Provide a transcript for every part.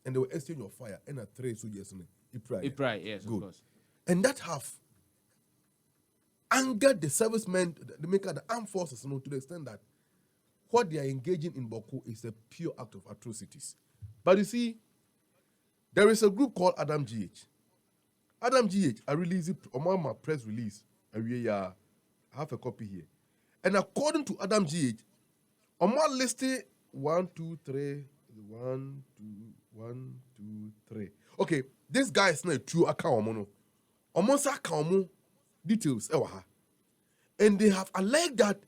and they were exchanging of fire, and a 3 soldiers in it. Right, yes, good. Of course. And that have angered the servicemen, the armed forces, to the extent that what they are engaging in BAWKU is a pure act of atrocities. But you see, there is a group called Adam GH. Adam GH, I released it on my press release. I have a copy here. And according to Adam GH, on my list, 1, 2, 3, 1, 2, 1, 2, 3. Okay, this guy is not a true account. Almost account details. And they have alleged that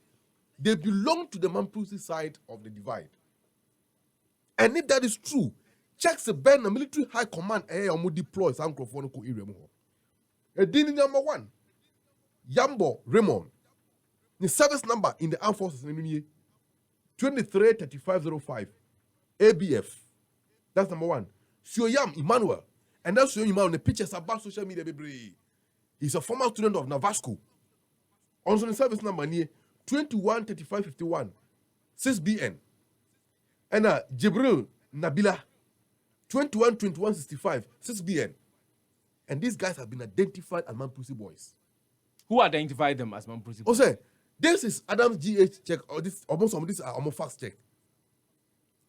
they belong to the Mamprose side of the divide. And if that is true, checks the band, the military high command, deploy some microphone area. Number 1, Yambo Raymond. The service number in the armed forces 233505 ABF. That's number 1. Sioyam Emmanuel. And that's Sioyam Emmanuel. The pictures about social media. He's a former student of Navasco. Also, the service number near 213551 6BN. And Jibril Nabila 212165 6BN. And these guys have been identified as Mamprose boys. Who identified them as Mamprose boys? Also, this is Adam's GH check, or this almost some of these are almost fast check.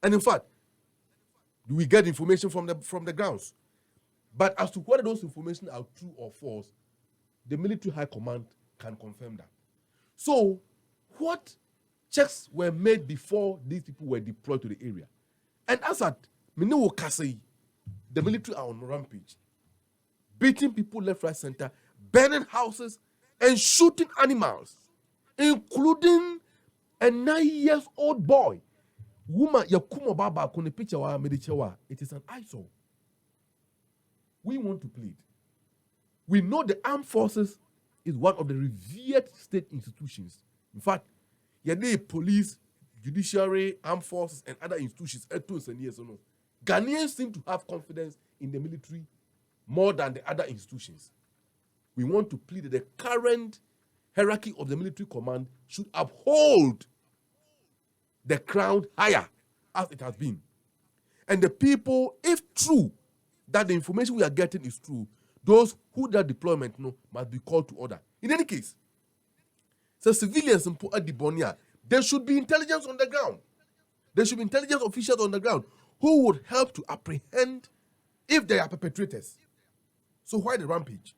And in fact, we get information from the grounds. But as to whether those information are true or false, the military high command can confirm that. So, what checks were made before these people were deployed to the area? And as at Minewo Kasei, the military are on rampage, beating people left, right, center, burning houses, and shooting animals, including a 9-year-old boy. Woman, Yakumo Baba, kone picture wa medichewa. It is an eyesore. We want to plead. We know the armed forces is one of the revered state institutions. In fact, police, judiciary, armed forces, and other institutions, Ghanaians seem to have confidence in the military more than the other institutions. We want to plead that the current hierarchy of the military command should uphold the crown higher as it has been. And the people, if true, that the information we are getting is true, those who that deployment must be called to order. In any case, so civilians in Adibonia, there should be intelligence on the ground. There should be intelligence officials on the ground who would help to apprehend if they are perpetrators. So why the rampage?